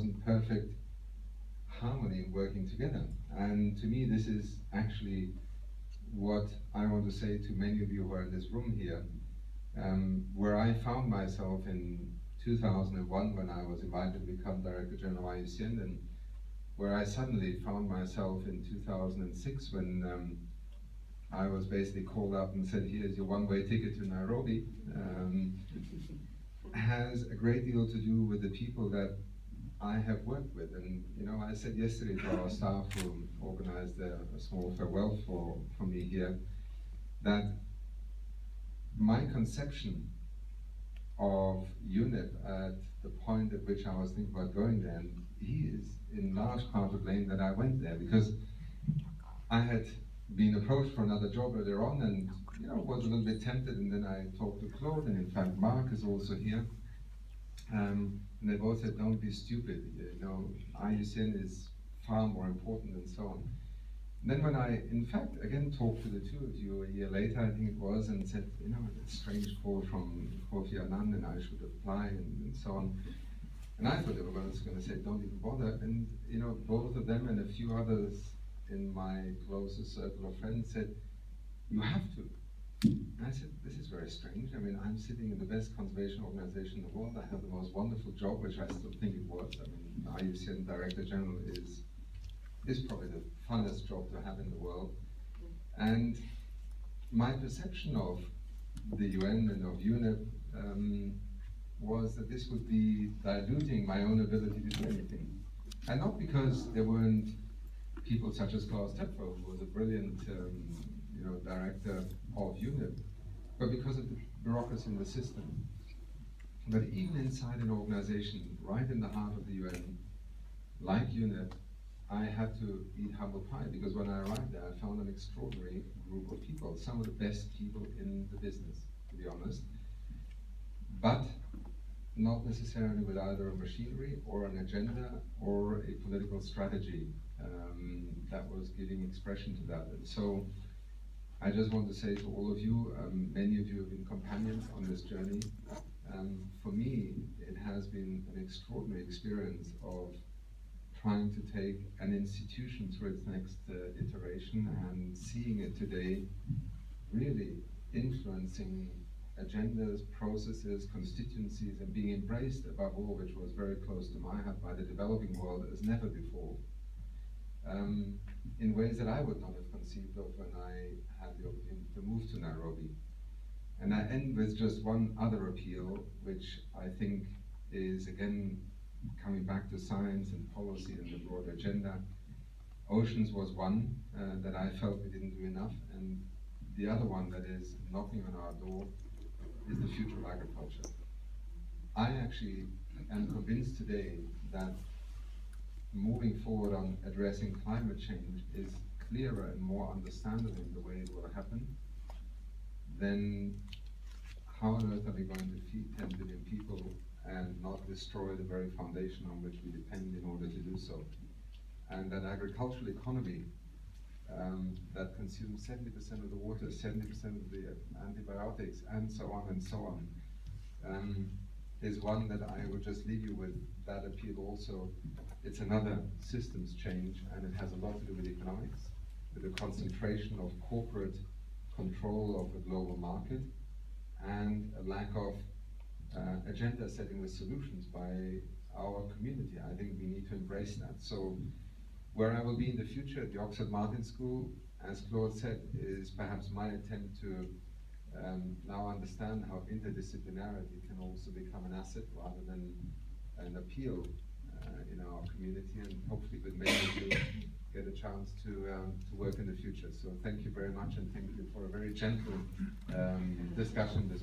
wasn't perfect harmony working together. And to me, this is actually what I want to say to many of you who are in this room here, where I found myself in 2001 when I was invited to become Director General of IUCN, and where I suddenly found myself in 2006 when I was basically called up and said, here's your one-way ticket to Nairobi, has a great deal to do with the people that I have worked with. And you know, I said yesterday to our staff who organized a small farewell for me here, that my conception of UNEP at the point at which I was thinking about going there, and he is in large part to blame that I went there, because I had been approached for another job earlier on, and you know, was a little bit tempted, and then I talked to Claude, and in fact Mark is also here, and they both said, don't be stupid, you know, IUCN is far more important, and so on. And then when I, in fact, again talked to the two of you a year later, I think it was, and said, you know, a strange call from Kofi Annan, and I should apply, and so on. And I thought they were going to say, don't even bother. And you know, both of them and a few others in my closest circle of friends said, you have to. And I said, this is very strange. I mean, I'm sitting in the best conservation organization in the world. I have the most wonderful job, which I still think it was. I mean, IUCN Director General is probably the funnest job to have in the world. And my perception of the UN and of UNEP was that this would be diluting my own ability to do anything. And not because there weren't people such as Klaus Töpfer, who was a brilliant you know, director of UNEP, but because of the bureaucracy in the system. But even inside an organization, right in the heart of the UN, like UNEP, I had to eat humble pie, because when I arrived there, I found an extraordinary group of people, some of the best people in the business, to be honest, but not necessarily with either a machinery or an agenda or a political strategy that was giving expression to that. And so I just want to say to all of you, many of you have been companions on this journey. For me, it has been an extraordinary experience of trying to take an institution through its next iteration and seeing it today really influencing agendas, processes, constituencies, and being embraced above all, which was very close to my heart, by the developing world as never before, in ways that I would not have conceived of when I had the opportunity to move to Nairobi. And I end with just one other appeal, which I think is, again, coming back to science and policy and the broader agenda. Oceans was one that I felt we didn't do enough, and the other one that is knocking on our door is the future of agriculture. I actually am convinced today that moving forward on addressing climate change is clearer and more understandable in the way it will happen than how on earth are we going to feed 10 billion people and not destroy the very foundation on which we depend in order to do so. And that agricultural economy that consumes 70% of the water, 70% of the antibiotics, and so on, is one that I would just leave you with that appeal also. It's another systems change, and it has a lot to do with economics, with the concentration of corporate control of the global market, and a lack of agenda setting with solutions by our community. I think we need to embrace that. So where I will be in the future at the Oxford Martin School, as Claude said, is perhaps my attempt to now understand how interdisciplinarity can also become an asset rather than an appeal in our community, and hopefully with many of you get a chance to work in the future. So thank you very much, and thank you for a very gentle discussion this morning.